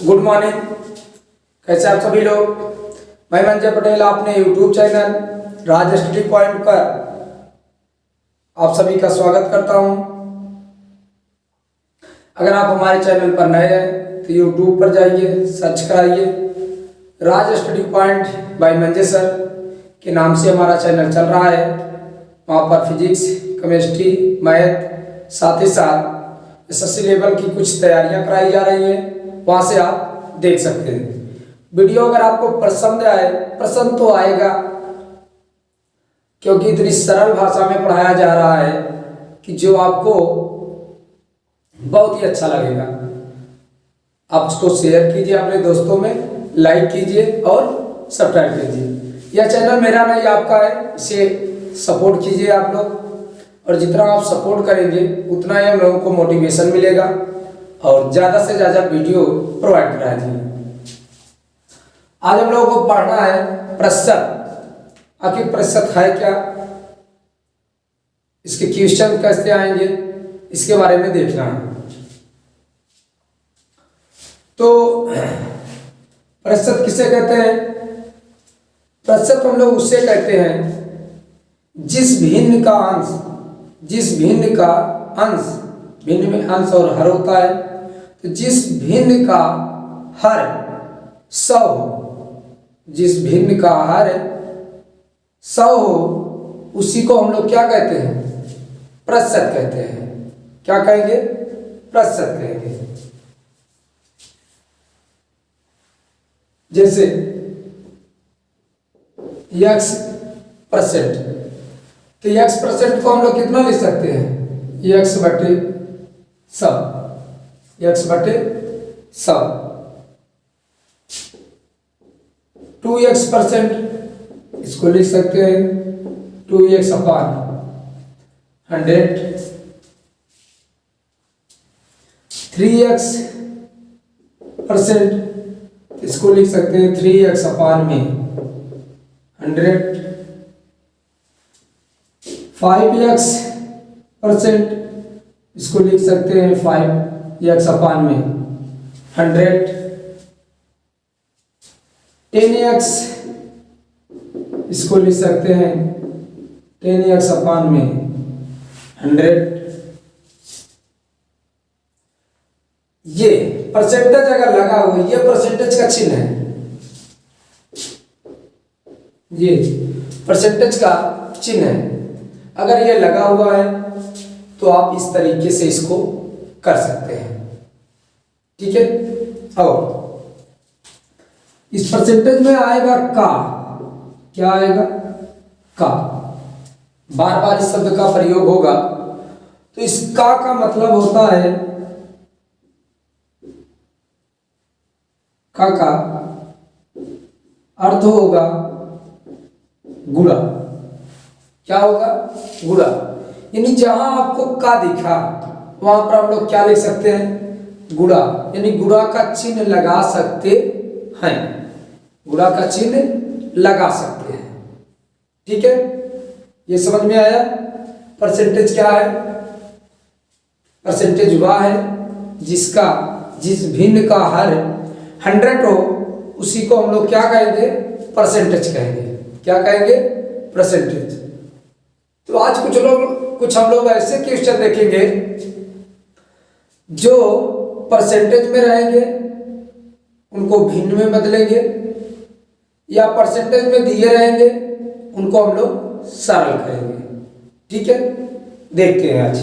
Good morning. कैसे आप सभी लोग। मैं मंजय पटेल अपने यूट्यूब चैनल राज स्टडी पॉइंट पर आप सभी का स्वागत करता हूं। अगर आप हमारे चैनल पर नए हैं तो यूट्यूब पर जाइए, सर्च कराइए Raj study point by Manjay sir के नाम से हमारा चैनल चल रहा है। वहाँ पर फिजिक्स, केमिस्ट्री, मैथ, साथ ही साथ एसएससी लेवल की कुछ तैयारियां कराई जा रही हैं, वहाँ से आप देख सकते हैं। वीडियो अगर आपको पसंद तो आएगा, क्योंकि इतनी सरल भाषा में पढ़ाया जा रहा है कि जो आपको बहुत ही अच्छा लगेगा। आप उसको शेयर कीजिए अपने दोस्तों में, लाइक कीजिए और सब्सक्राइब कीजिए। यह चैनल मेरा नहीं आपका है, इसे सपोर्ट कीजिए आप लोग। और जितना आप सपोर्ट करेंगे उतना ही हम लोगों को मोटिवेशन मिलेगा और ज़्यादा से ज़्यादा वीडियो प्रोवाइड करा दिए। आज हम लोगों को पढ़ना है प्रतिशत। आखिर प्रतिशत है क्या, इसके क्वेश्चन कैसे आएंगे, इसके बारे में देखना है। तो प्रतिशत किसे कहते हैं? प्रतिशत हम लोग उससे कहते हैं जिस भिन्न का अंश, भिन्न में अंश और हर होता है, तो जिस भिन्न का हर 100 हो, जिस भिन्न का हर 100 हो, उसी को हम लोग क्या कहते हैं? प्रतिशत कहते हैं। क्या कहेंगे? प्रतिशत कहेंगे। जैसे x%, तो x% को हम लोग कितना लिख सकते हैं? x/100, x/100। 2x%, इसको लिख सकते हैं 2x/100। 3x%, इसको लिख सकते हैं 3x/100। 5x%, इसको लिख सकते हैं 5x/100। 10x, इसको लिख सकते हैं 10x/100। ये परसेंटेज अगर लगा हुआ, ये परसेंटेज का चिन्ह है, ये परसेंटेज का चिन्ह है। अगर ये लगा हुआ है तो आप इस तरीके से इसको कर सकते हैं, ठीक है। और इस परसेंटेज में आएगा का, क्या आएगा? का। बार बार इस शब्द का प्रयोग होगा, तो इस का मतलब होता है, का अर्थ होगा गुणा। क्या होगा? गुणा। यानी जहां आपको का दिखा वहां पर हम लोग क्या लिख सकते हैं? गुणा। यानी गुणा का चिन्ह लगा सकते हैं, गुणा का चिन्ह लगा सकते हैं, ठीक है। ये समझ में आया? परसेंटेज क्या है? परसेंटेज वह है जिस भिन्न का हर 100 हो, उसी को हम लोग क्या कहेंगे? परसेंटेज कहेंगे। क्या कहेंगे? परसेंटेज। तो आज कुछ हम लोग ऐसे क्वेश्चन देखेंगे जो परसेंटेज में रहेंगे, उनको भिन्न में बदलेंगे, या परसेंटेज में दिए रहेंगे, उनको हम लोग सरल करेंगे, ठीक है। देखते हैं आज।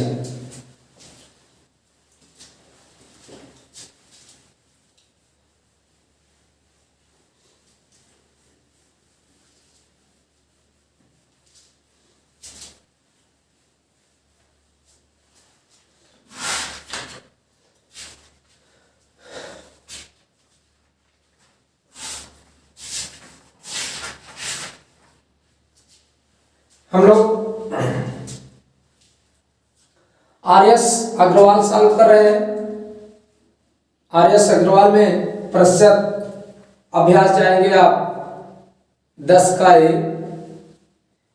हम लोग आर.एस. अग्रवाल सॉल्व कर रहे हैं। आर.एस. अग्रवाल में प्रतिशत अभ्यास जाएंगे आप 10 का ए।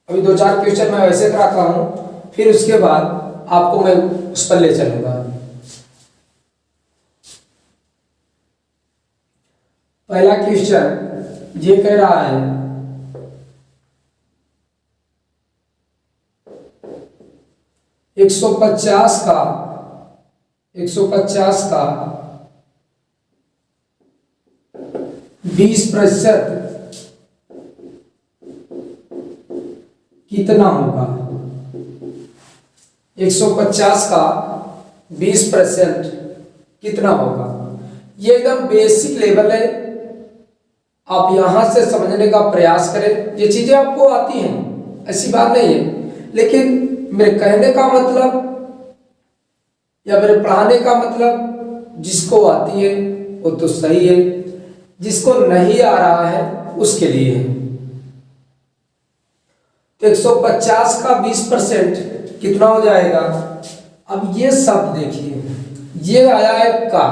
अभी 2-4 क्वेश्चन मैं वैसे कराता हूं, फिर उसके बाद आपको मैं उस पर ले चलूंगा। पहला क्वेश्चन ये कह रहा है 150 का 20% कितना होगा। 150 का 20% कितना होगा। ये एकदम बेसिक लेवल है, आप यहां से समझने का प्रयास करें। ये चीजें आपको आती हैं, ऐसी बात नहीं है, लेकिन मेरे कहने का मतलब या मेरे पढ़ाने का मतलब जिसको आती है वो तो सही है, जिसको नहीं आ रहा है उसके लिए है। तो 150 का 20% कितना हो जाएगा। अब ये शब्द देखिए, ये आया है का,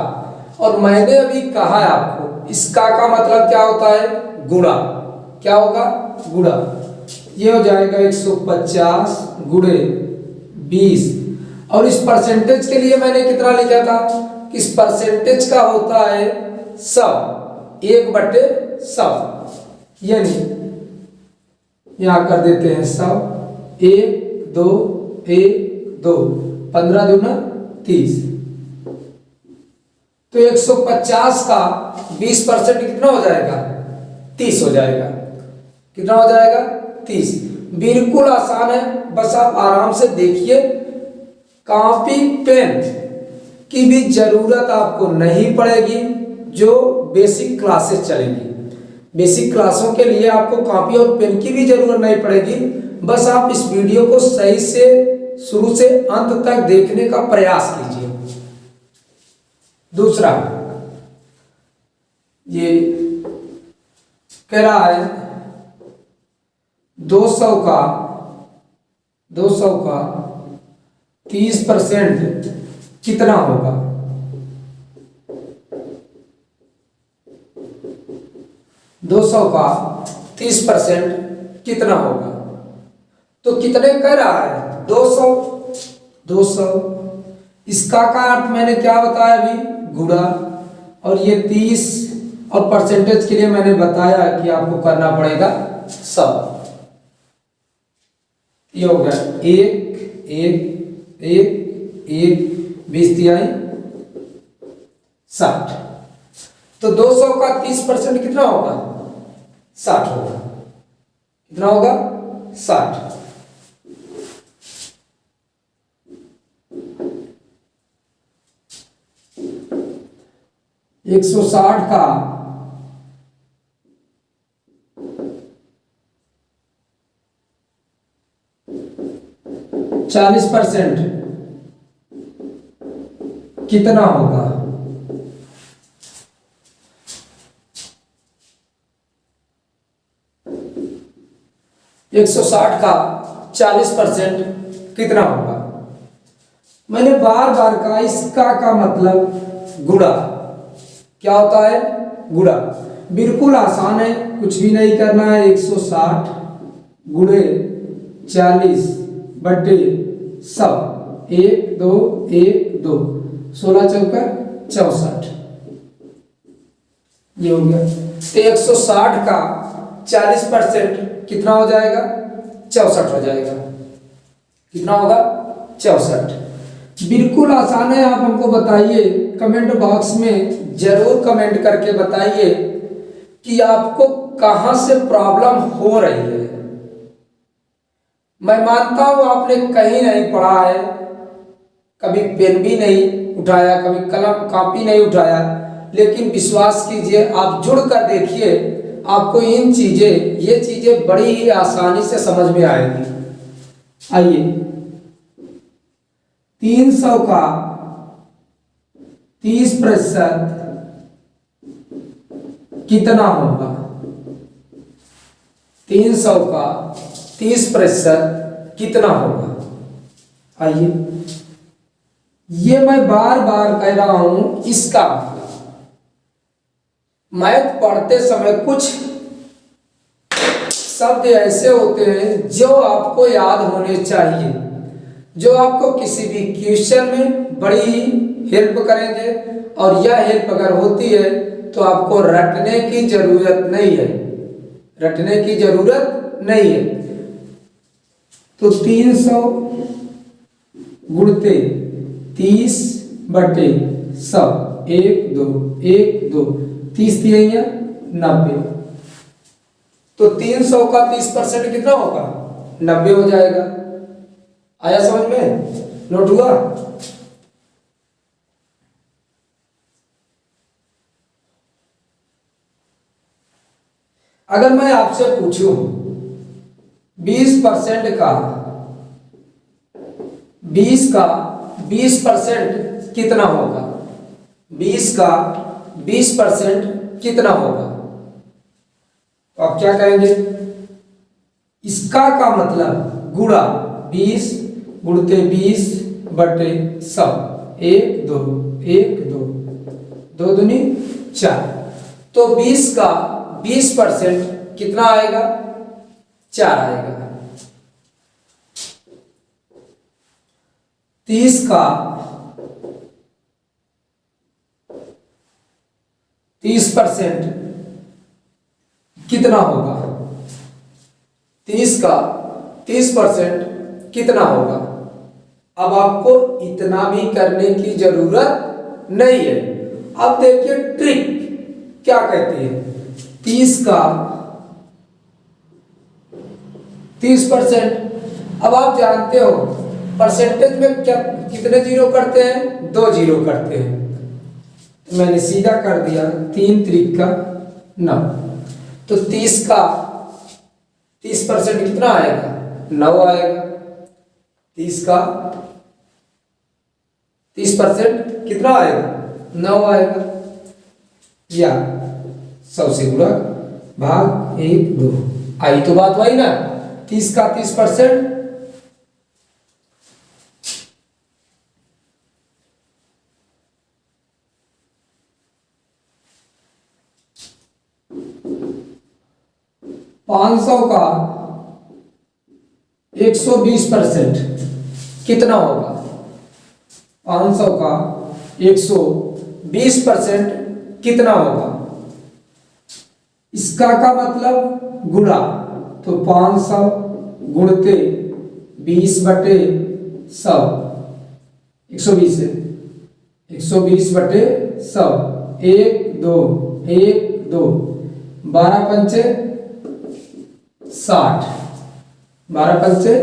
और मैंने अभी कहा है आपको इस का मतलब क्या होता है, गुणा। क्या होगा, गुणा। ये हो जाएगा 150 गुणे 20, और इस परसेंटेज के लिए मैंने कितना लिखा था, इस परसेंटेज का होता है सब, 1/100। यानी यहां कर देते हैं सब, 1 2 1 2, 15 दूना 30। तो 150 का 20% कितना हो जाएगा, 30 हो जाएगा। कितना हो जाएगा, 30। बिल्कुल आसान है, बस आप आराम से देखिए। कॉपी पेन की भी जरूरत आपको नहीं पड़ेगी, जो बेसिक क्लासेस चलेंगी। बेसिक क्लासों के लिए आपको कॉपी और पेन की भी जरूरत नहीं पड़ेगी। बस आप इस वीडियो को सही से शुरू से अंत तक देखने का प्रयास कीजिए। दूसरा, ये कह रहा है 200 का 30% कितना होगा। 200 का 30% कितना होगा। तो कितने कह रहा है, 200। इसका अर्थ मैंने क्या बताया अभी, गुणा, और ये 30 और परसेंटेज के लिए मैंने बताया कि आपको करना पड़ेगा सब। ये हो गया 1 1 1 1 20 तिहाई 60। तो 200 का 30% कितना होगा, 60 होगा। कितना होगा, 60। 160 का 40% कितना होगा। 160 का 40% कितना होगा। मैंने बार बार कहा इसका का मतलब गुणा। क्या होता है, गुणा। बिल्कुल आसान है, कुछ भी नहीं करना है। 160 गुणे 40 बटे सब, 1 2 1 2, 16 चौका 64। ये हो गया। तो 160 का 40% कितना हो जाएगा, 64 हो जाएगा। कितना होगा, 64। बिल्कुल आसान है। आप हमको बताइए, कमेंट बॉक्स में जरूर कमेंट करके बताइए कि आपको कहां से प्रॉब्लम हो रही है। मैं मानता हूं आपने कहीं नहीं पढ़ा है, कभी पेन भी नहीं उठाया, कभी कलम कॉपी नहीं उठाया, लेकिन विश्वास कीजिए आप जुड़ कर देखिए, आपको ये चीजें बड़ी ही आसानी से समझ में आएगी। आइए, 300 का 30% कितना होगा। 300 का 30% कितना होगा। आइए, ये मैं बार बार कह रहा हूं, इसका मैथ पढ़ते समय कुछ शब्द ऐसे होते हैं जो आपको याद होने चाहिए, जो आपको किसी भी क्वेश्चन में बड़ी हेल्प करेंगे। और यह हेल्प अगर होती है तो आपको रटने की जरूरत नहीं है, रटने की जरूरत नहीं है। तो 300 गुणते 30/100, 1 2 1 2 30 दिया 90। तो 300 का 30% कितना होगा? 90 हो जाएगा। आया समझ में? नोट हुआ? अगर मैं आपसे पूछूं 20% का 20% कितना होगा? 20 का 20% कितना होगा? तो आप क्या कहेंगे? इसका का मतलब गुणा 20 गुणते 20/100, 1 2 1 2 2 दूनी 4। तो 20 का 20% कितना आएगा? 4 आएगा। 30 का 30% कितना होगा? 30 का 30% कितना होगा? अब आपको इतना भी करने की जरूरत नहीं है। अब देखिए ट्रिक क्या कहती है। 30 का 30%, अब आप जानते हो परसेंटेज में क्या कितने जीरो करते हैं? 2 जीरो करते हैं। तो मैंने सीधा कर दिया 3 त्रिक का 9। तो 30 का 30% कितना आएगा? 9 आएगा। 30 का 30% कितना आएगा? 9 आएगा। या 100 से गुणा भाग 1 2 आई तो बात वही ना। 30 का 30% 500 का 120% कितना होगा? 500 का 120% कितना होगा? इसका का मतलब गुणा, तो 500 गुणते 20/100, 120 है। 120/100, 1 2 1 2 12 पंचे 60, 12 पंचे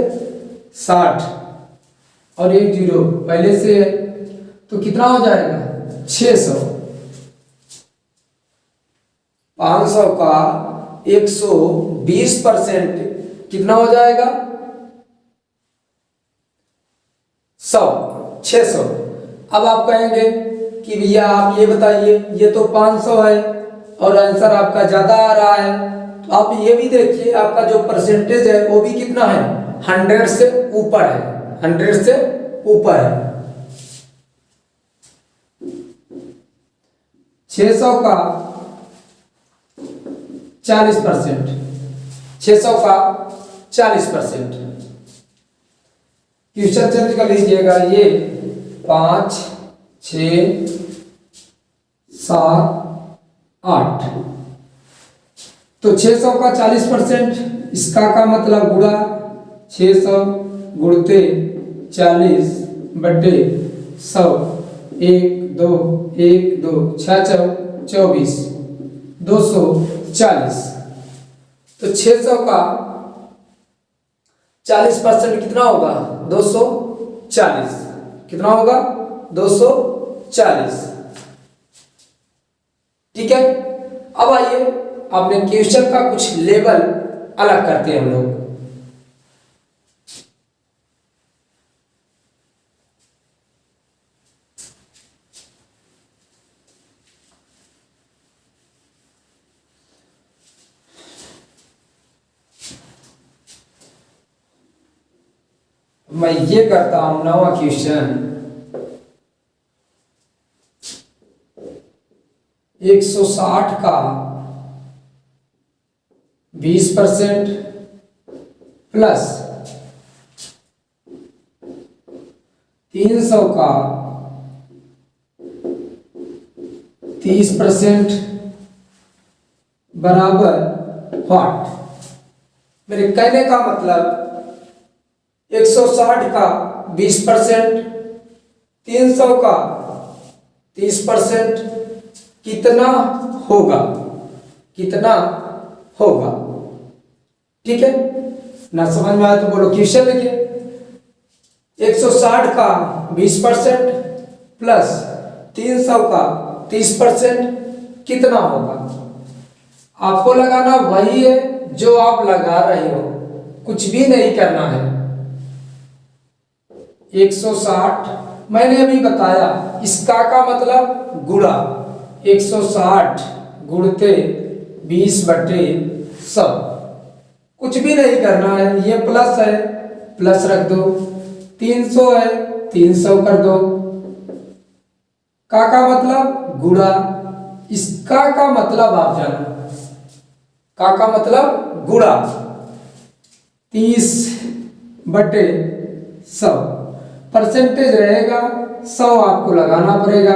60 और 1 जीरो पहले से है, तो कितना हो जाएगा? 600। 500 का 120% कितना हो जाएगा? 100, 600। अब आप कहेंगे कि भैया आप ये बताइए, ये तो 500 है और आंसर आपका ज्यादा आ रहा है। तो आप ये भी देखिए आपका जो परसेंटेज है वो भी कितना है? 100 से ऊपर है, 100 से ऊपर है। 600 का 40%, 600 का 40%। क्वेश्चन चेंज कर लीजिएगा। ये 5 6 7 8, तो 600 का 40%, इसका का मतलब गुणा 600 गुणते 40/100, 1 2 1 2 6 24 240। तो 600 का 40% कितना होगा? 240। कितना होगा? 240। ठीक है। अब आइए अपने क्वेश्चन का कुछ लेवल अलग करते हैं हम लोग। मैं ये करता हूं 9वां क्वेश्चन। 160 का 20% प्लस 300 का 30% बराबर व्हाट। मेरे कहने का मतलब 160 का 20%, 300 का 30% कितना होगा, कितना होगा। ठीक है ना, समझ में आया तो बोलो क्वेश्चन लिखिए। 160 का 20% प्लस 300 का 30% कितना होगा। आपको लगाना वही है जो आप लगा रहे हो, कुछ भी नहीं करना है। 160 मैंने अभी बताया, इसका का मतलब गुणा 160 गुणते 20/100। कुछ भी नहीं करना है, ये प्लस है प्लस रख दो, 300 है 300 कर दो। का मतलब गुणा, इसका का मतलब आप जानो, का मतलब गुणा 30/100। परसेंटेज रहेगा 100 आपको लगाना पड़ेगा,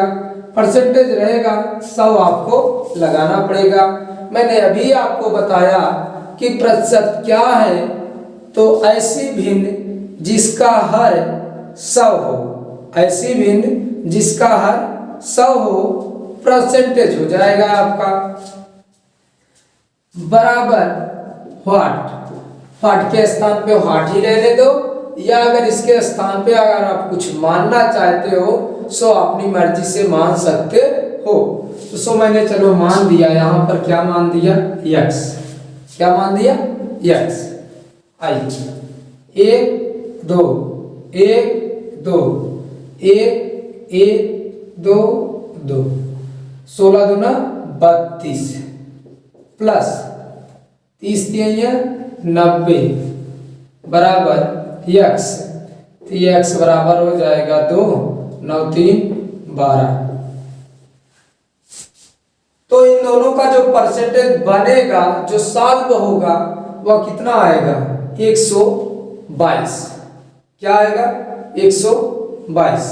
परसेंटेज रहेगा 100 आपको लगाना पड़ेगा। मैंने अभी आपको बताया कि प्रतिशत क्या है, तो ऐसी भिन्न जिसका हर 100 हो, ऐसी भिन्न जिसका हर 100 हो परसेंटेज हो जाएगा आपका। बराबर व्हाट, व्हाट के स्थान पे व्हाट ही रहने दो, या अगर इसके स्थान पे अगर आप कुछ मानना चाहते हो सो अपनी मर्जी से मान सकते हो। तो सो मैंने चलो मान दिया, यहां पर क्या मान दिया, x। क्या मान दिया, x। आइए 1 2 1 2 1 1 2 2, 16 दूना 32 प्लस 30 90 बराबर x। तो ये x बराबर हो जाएगा 2 9 3 12। तो इन दोनों का जो परसेंटेज बनेगा, जो सॉल्व होगा, वह कितना आएगा, 122। क्या आएगा, 122।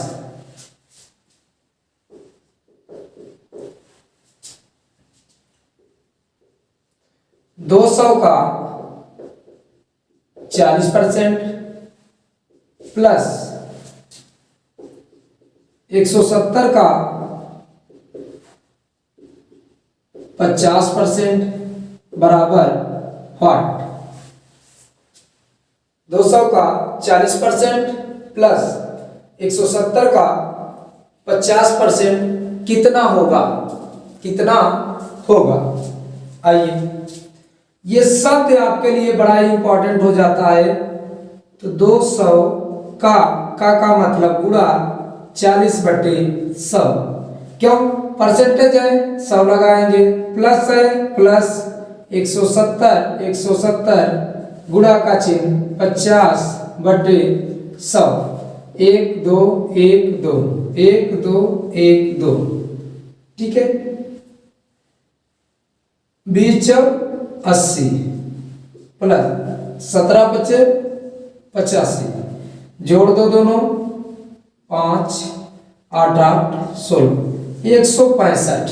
दो 200 का 40% प्लस 170 का 50% बराबर व्हाट। 200 का 40% प्लस 170 का 50% कितना होगा, कितना होगा। आइए, ये शब्द आपके लिए बड़ा ही इंपॉर्टेंट हो जाता है। तो 200 का मतलब गुणा 40/100। क्यों, परसेंटेज है 100 लगाएंगे, प्लस है प्लस 170 गुणा का चिन्ह 50/100। 1 2 1 2 1 2 1 2। ठीक है, 20 80 प्लस 17 25 85, जोड़ दो दोनों, 5 8 8 16, 165।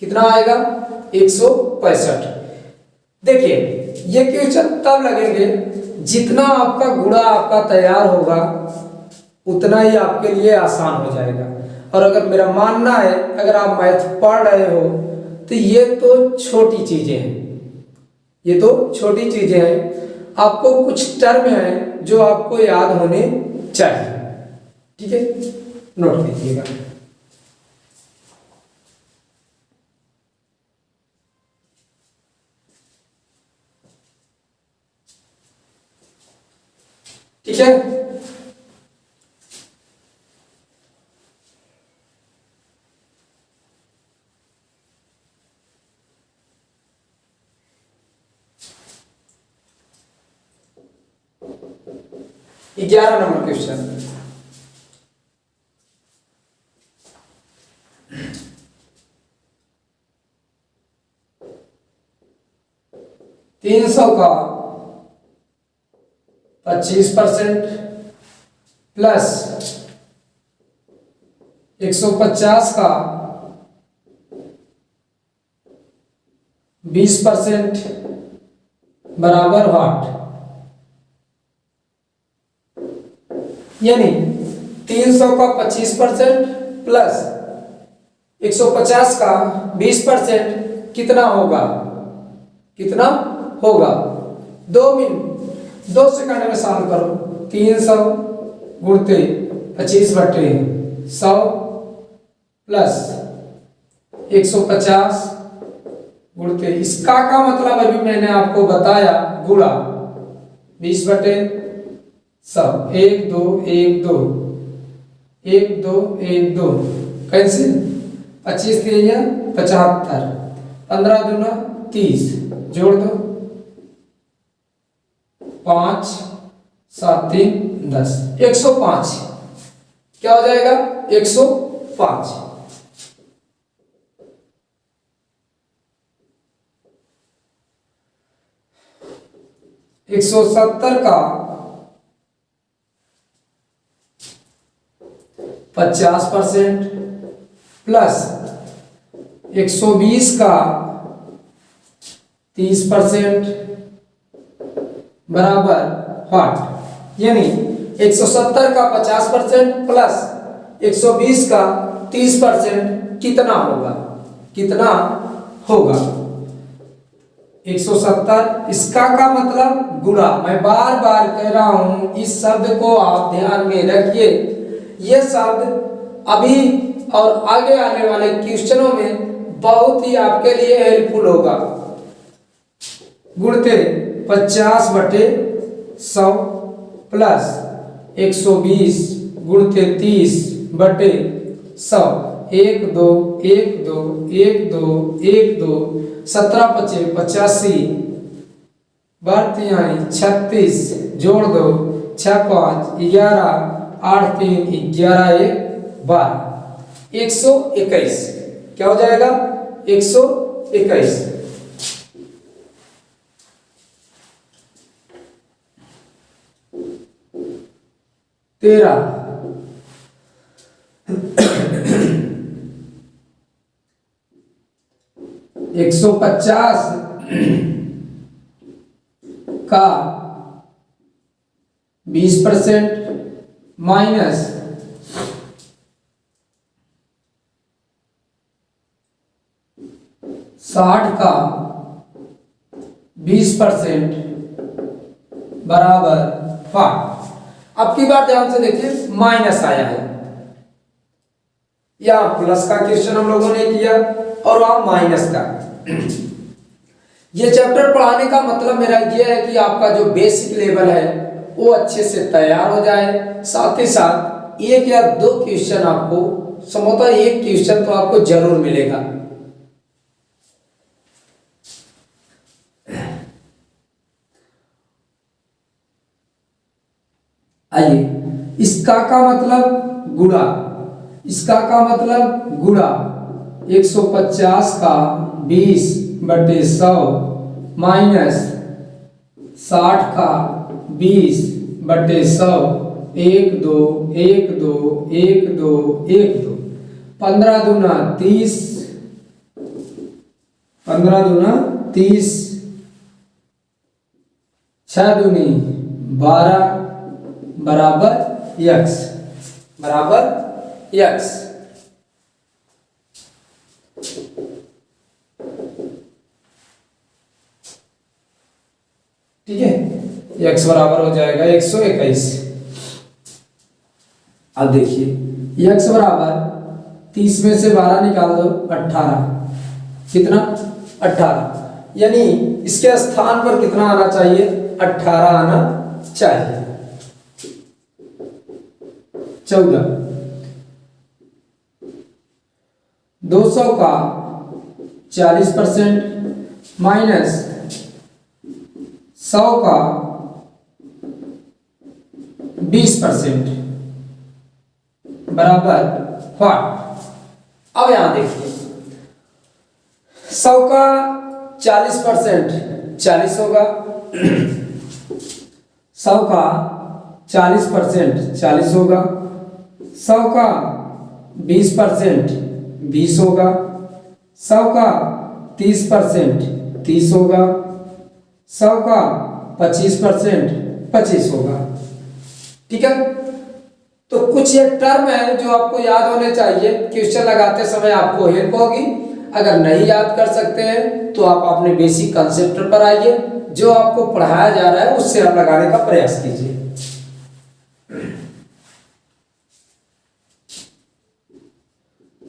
कितना आएगा, 165। देखिए, ये क्वेश्चन तब लगेंगे जितना आपका गुणा आपका तैयार होगा उतना ही आपके लिए आसान हो जाएगा। और अगर मेरा मानना है, अगर आप मैथ पढ़ रहे हो तो ये तो छोटी चीजें हैं, ये तो छोटी चीजें हैं। आपको कुछ टर्म हैं जो आपको याद होने चाहिए। ठीक है, नोट कीजिएगा। ठीक है, ये 11 नंबर क्वेश्चन। तीन 300 का 25% प्लस 150 का 20% बराबर व्हाट, यानी 300 का 25% प्लस 150 का 20% कितना होगा, कितना होगा? 2 सेकंड में सॉल्व करो। 300 गुणते 25/100 प्लस 150 गुणते, इसका का मतलब अभी मैंने आपको बताया गुणा 20/100, 1 2 1 2 1 2 1 2 कैंसिल, 25 3 75, 15 दूना 30, जोड़ दो 5 7 3 10, 105। क्या हो जाएगा? 105। एक 170 का 50% प्लस 120 का 30% बराबर व्हाट, यानी 170 का 50% प्लस 120 का 30% कितना होगा, कितना होगा? 170, इसका का मतलब गुणा। मैं बार बार कह रहा हूं, इस शब्द को आप ध्यान में रखिए। यह शब्द अभी और आगे आने वाले क्वेश्चनों में बहुत ही आपके लिए हेल्पफुल होगा। गुणते 50/100 प्लस 120 गुणते 30/100, 1 2 1 2 1 2 1 2, 17 5 85, 36, जोड़ दो 6 5 11, 8 3 11 1 12, 121। क्या हो जाएगा? 121। तेरा 150 का 20% माइनस 60 का 20% बराबर 5। अब की बार ध्यान से देखिए, माइनस आया है, या प्लस का क्वेश्चन हम लोगों ने किया और वहां माइनस का। ये चैप्टर पढ़ाने का मतलब मेरा यह है कि आपका जो बेसिक लेवल है वो अच्छे से तैयार हो जाए। साथ ही साथ 1 या 2 क्वेश्चन आपको, संभवतः 1 क्वेश्चन तो आपको जरूर मिलेगा। आइए, इसका का मतलब गुणा, इसका का मतलब गुणा 150 का 20/100 माइनस 60 का 20/100, 1 2 1 2 1 2 1 2, 15 दूना 30, 15 दूना 30, 6 दूनी 12 बराबर x, बराबर x। ठीक है, x बराबर हो जाएगा 121। अब देखिए x बराबर 30 में से 12 निकाल दो 18, कितना? 18, यानी इसके स्थान पर कितना आना चाहिए? 18 आना चाहिए। 14, 200 का 40% माइनस 100 का 20% बराबर व्हाट? अब यहां देखिए, 100 का 40% 40 होगा, 100 का 40% 40 होगा, 100 का 20% 20 होगा, 100 का 30% 30 होगा, 100 का 25% 25 होगा। ठीक है, तो कुछ एक टर्म है जो आपको याद होने चाहिए, क्वेश्चन लगाते समय आपको हेल्प होगी। अगर नहीं याद कर सकते हैं तो आप अपने बेसिक कंसेप्ट पर आइए, जो आपको पढ़ाया जा रहा है उससे आप लगाने का प्रयास कीजिए।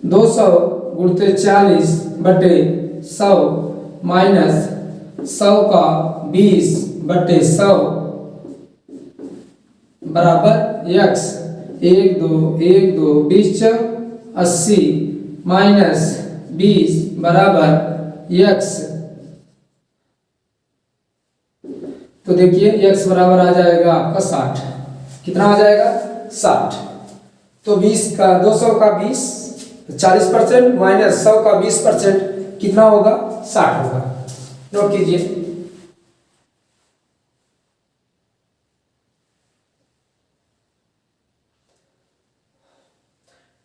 200 गुणते 40 बटे 100 माइनस 100 का 20 बटे 100 बराबर x। 1 2 1 2 20 80 माइनस 20 बराबर x। तो देखिए x बराबर आ जाएगा आपका 60। कितना आ जाएगा? 60। तो 20 का 200 का 20 40% माइनस 100 का 20% कितना होगा? 60 होगा। नोट कीजिए।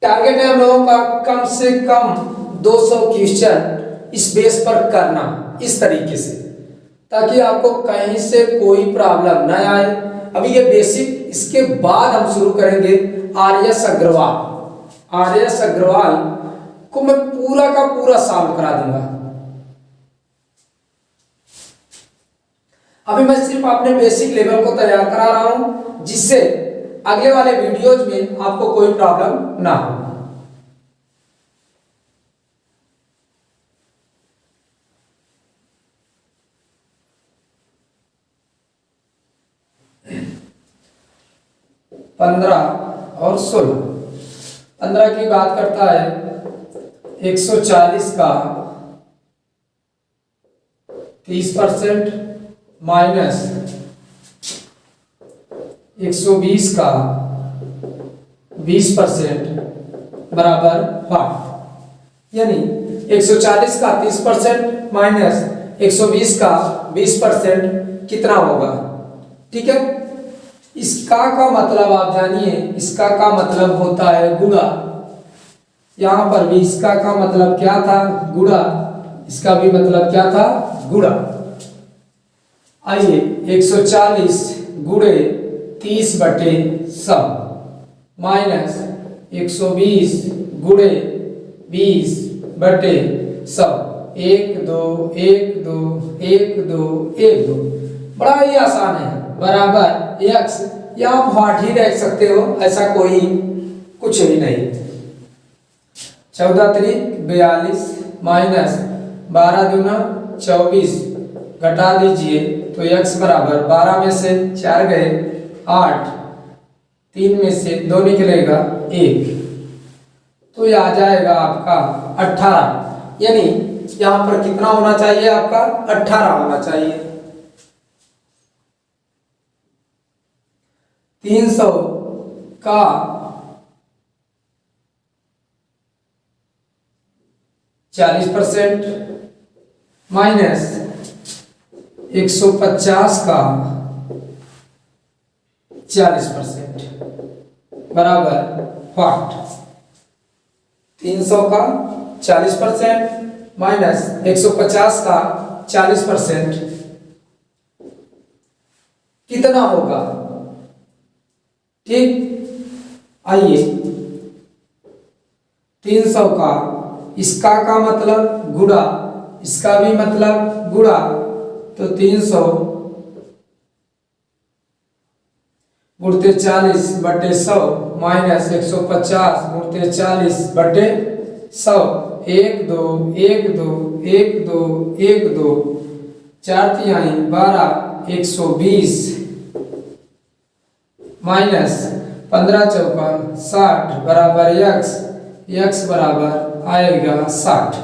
टारगेट है हम लोगों का कम से कम 200 क्वेश्चन इस बेस पर करना, इस तरीके से, ताकि आपको कहीं से कोई प्रॉब्लम न आए। अभी ये बेसिक, इसके बाद हम शुरू करेंगे आर.एस. अग्रवाल। आर.एस. अग्रवाल को मैं पूरा का पूरा सॉल्व करा दूंगा। अभी मैं सिर्फ अपने बेसिक लेवल को तैयार करा रहा हूं, जिससे अगले वाले वीडियोज में आपको कोई प्रॉब्लम ना हो। पंद्रह और 16। 15 की बात करता है 140 का 30% माइनस 120 का 20% बराबर 5। यानी 140 का 30% माइनस 120 का 20% कितना होगा? ठीक है, इसका का मतलब आप जानिए, इसका का मतलब होता है गुणा। यहां पर भी इसका का मतलब क्या था? गुणा। इसका भी मतलब क्या था? गुणा। आइए, 140 गुणे 30 बटे 100 माइनस 120 गुणे 20 बटे 100। 1 2 1 2 1 2 1 2। बड़ा ही आसान है, बराबर x। या आप वाट ही देख सकते हो, ऐसा कोई कुछ ही नहीं। 14 त्रिक 42 माइनस 12 दूना 24 घटा दीजिए तो x बराबर 12 में से 4 गए 8, 3 में से 2 निकलेगा 1, तो यह आ जाएगा आपका 18। यानी यहां पर कितना होना चाहिए? आपका 18 होना चाहिए। 300 का 40% माइनस 150 का 40% बराबर 8। 300 का 40% माइनस 150 का 40% कितना होगा? ठीक, आइए 300 का, इसका का मतलब गुणा, इसका भी मतलब गुणा, तो 300 गुणते 40 बटे 100 माइनस 150 गुणते 40 बटे 100। 1 2 1 2 1 2 1 2 4 तिहाई 12 120 माइनस 15 चौका 60 बराबर x बराबर आएगा 60।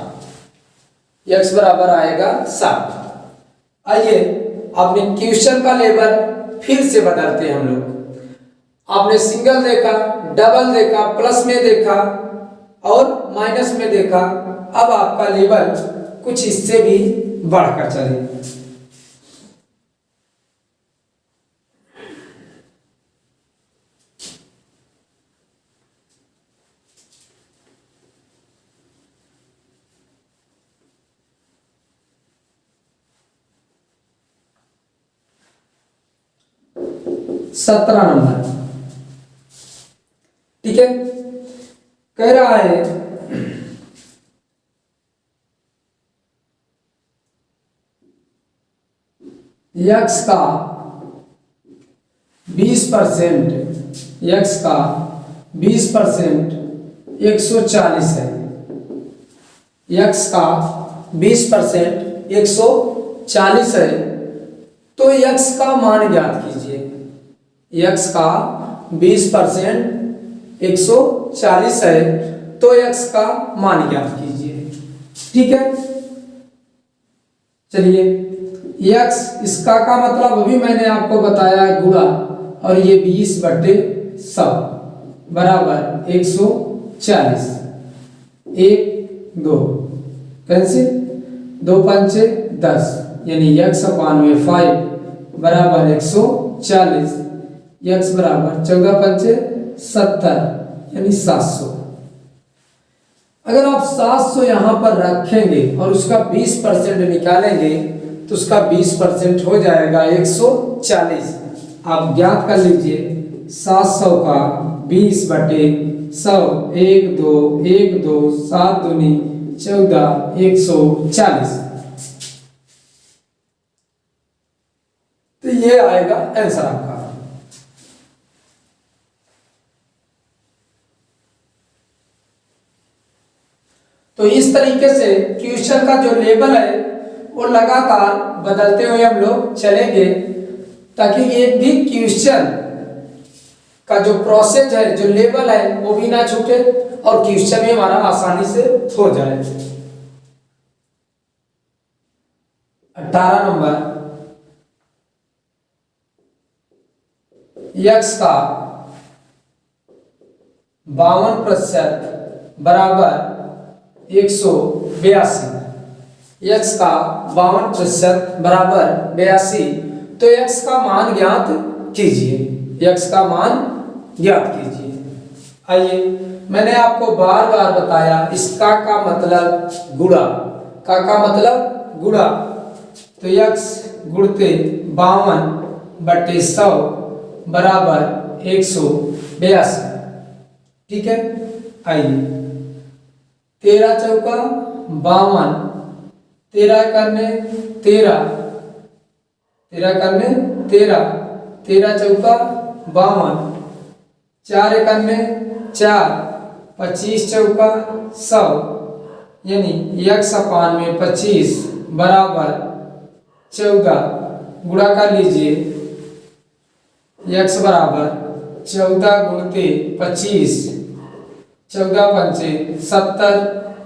x बराबर आएगा 60। आइए आपने क्वेश्चन का लेवल फिर से बदलते हैं हम लोग। आपने सिंगल देखा, डबल देखा, प्लस में देखा और माइनस में देखा। अब आपका लेवल कुछ इससे भी बढ़कर चले। 17 नंबर। ठीक है, कह रहा है यक्स का 20%, यक्स का 20% 140 है। यक्स का 20% 140 है, तो यक्स का मान ज्ञात कीजिए। यक्स का 20% 140 है, तो यक्स का मान ज्ञात कीजिए। ठीक है, चलिए यक्स, इसका का मतलब अभी मैंने आपको बताया गुणा, और ये 20/100 बराबर 140। 1 2 कैंसिल, 2 पंचे 10, यानी यक्स अपान में 5 बराबर 140। यक्स बराबर 14 पंचे 70, यानी 700। अगर आप 700 यहां पर रखेंगे और उसका 20% निकालेंगे तो उसका 20% हो जाएगा 140। आप ज्ञात कर लीजिए 700 का 20/100, 1 2 1 2 7 दूनी 14, 140। तो ये आएगा आंसर आपका। तो इस तरीके से क्वेश्चन का जो लेवल है वो लगातार बदलते हुए हम लोग चलेंगे, ताकि एक भी क्वेश्चन का जो प्रोसेस है, जो लेवल है, वो भी ना छूटे और क्वेश्चन भी हमारा आसानी से हो जाए। 18 नंबर, यक्स का 52% बराबर 182। यक्स का 52% बराबर 82, तो यक्स का मान ज्ञात कीजिए। यक्स का मान ज्ञात कीजिए। आइए, मैंने आपको बार बार बताया इसका का मतलब गुणा, का मतलब गुणा। तो यक्स गुणते 52/100 बराबर 182। ठीक है, आइए 13 चौका 52, 13 करने 13, 13 करने 13, 13 चौका 52, 4 करने 4, 25 चौका 100, यानी यक्स अपान में 25 बराबर 14। गुणा कर लीजिए, यक्स बराबर 14 गुणते 25, 14 पंचे 70,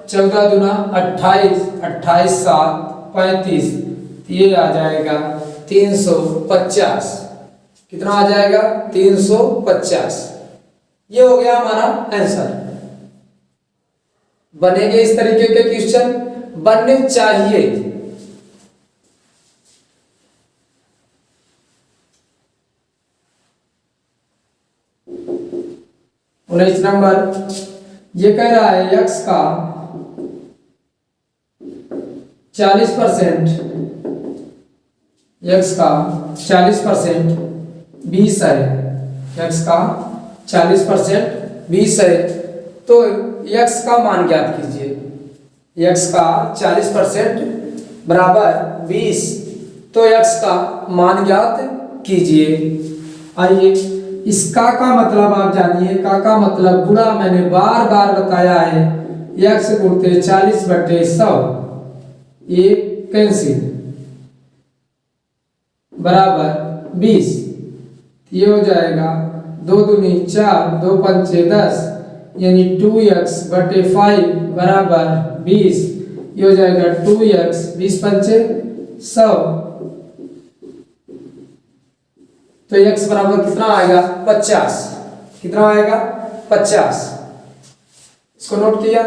14 दूना 28, 28 7 35, ये आ जाएगा 350। कितना आ जाएगा? 350। ये हो गया हमारा आंसर। बनेंगे इस तरीके के क्वेश्चन, बनने चाहिए। उन्नीस नंबर, ये कह रहा है यक्स का 40%, यक्स का 40% 20 है। यक्स का 40% 20 है, तो यक्स का मान ज्ञात कीजिए। यक्स का 40% बराबर 20, तो यक्स का मान ज्ञात कीजिए। आइए, इसका का मतलब आप जानिए। का मतलब गुणा, मैंने बार बार बताया है। यक्स गुणते 40/100, ये कैंसिल बराबर 20, ये हो जाएगा 2 दूनी 4, 2 पंचे 10, यानी 2x/5 बराबर 20, ये हो जाएगा 2x, 20 पंचे 100, तो x बराबर कितना आएगा? 50। कितना आएगा? 50। इसको नोट किया।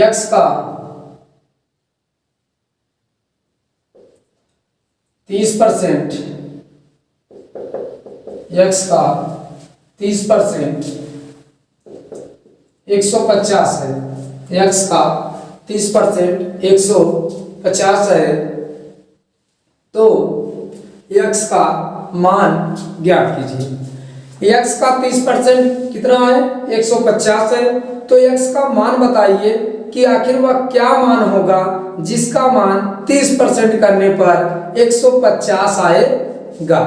x का 30%, x का 30% 150 है, x का 30% 150 है, तो x का मान ज्ञात कीजिए। x का 30% कितना है? 150 है, तो x का मान बताइए कि आखिर वह क्या मान होगा जिसका मान 30% करने पर 150 आएगा।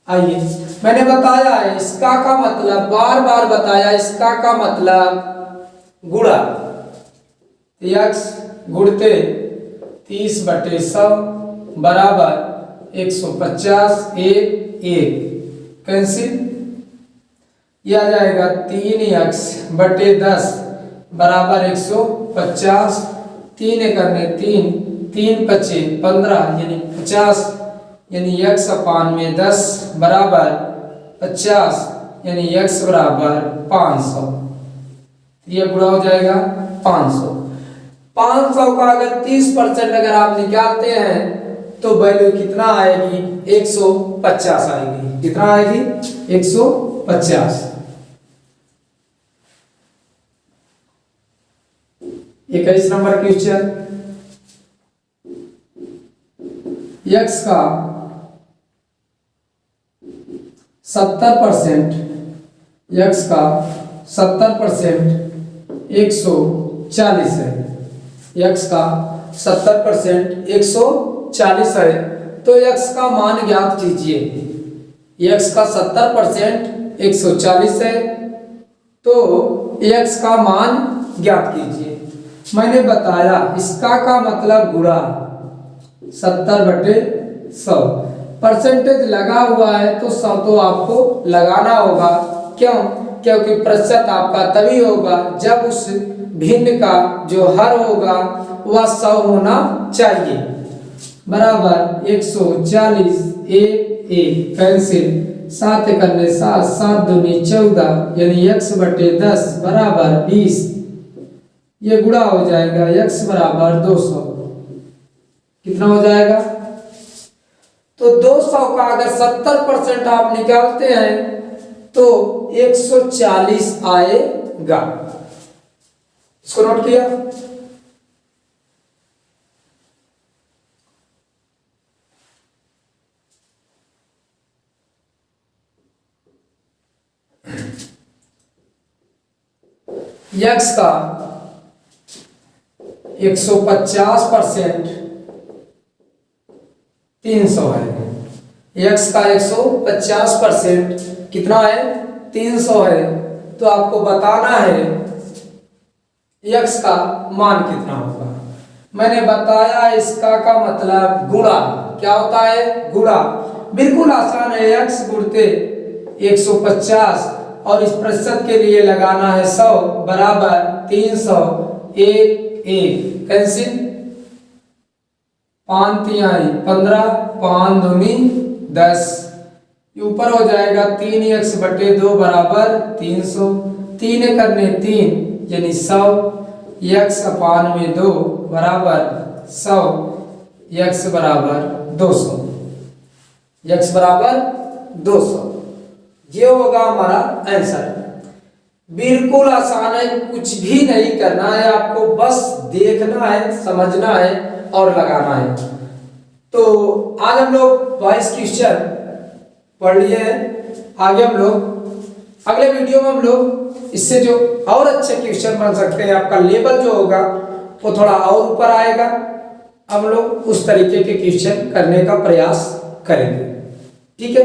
आइए, मैंने बताया है इसका का मतलब, बार बार बताया, इसका का मतलब गुणा, x गुणते 30/100 बराबर 150, एक कैंसिल, यह आ जाएगा 3x/10 बराबर 150, 3 करने 3 पचे 15 यानी 50, यानी x/10 बराबर 50 यानी x बराबर 500, ये गुणा हो जाएगा 500। 500 का अगर 30% अगर आप निकालते हैं तो वैल्यू कितना आएगी? 150 आएगी। कितना आएगी? 150। 21 नंबर क्वेश्चन, x का 70%, x का 70% 140 है, x का 70% 140 है, तो x का मान ज्ञात कीजिए। x का 70% 140 है, तो x का मान ज्ञात कीजिए। मैंने बताया इसका का मतलब गुणा 70/100, परसेंटेज लगा हुआ है तो 100 तो आपको लगाना होगा। क्यों? क्योंकि प्रतिशत आपका तभी होगा जब उस भिन्न का जो हर होगा वह 100 होना चाहिए। बराबर 140, एक कैंसिल, 7 करने 7, 7 दूनी 14 यानी x/10 बराबर 20, ये गुणा हो जाएगा x बराबर 200। कितना हो जाएगा? तो 200 का अगर 70% आप निकालते हैं तो 140 आएगा। इसको नोट किया? x का 150% 300 है, x का 150% कितना है? 300 है, तो आपको बताना है x का मान कितना होगा। मैंने बताया इसका का मतलब गुणा, क्या होता है? गुणा। बिल्कुल आसान है, x गुणते 150 और इस प्रतिशत के लिए लगाना है 100 बराबर 300, एक कैंसिल, 5 तिहाई 15, 5 दूनी 10, ऊपर हो जाएगा 3x/2 बराबर 300, 3 करने 3 यानी 100, x/2 बराबर 100, x बराबर 200, x बराबर 200। ये होगा हमारा आंसर। बिल्कुल आसान है, कुछ भी नहीं करना है आपको, बस देखना है, समझना है और लगाना है। तो आज हम लोग 22 क्वेश्चन पढ़ लिए हैं। आगे हम लोग अगले वीडियो में हम लोग इससे जो और अच्छे क्वेश्चन बन सकते हैं, आपका लेवल जो होगा वो थोड़ा और ऊपर आएगा, हम लोग उस तरीके के क्वेश्चन करने का प्रयास करेंगे। ठीक है।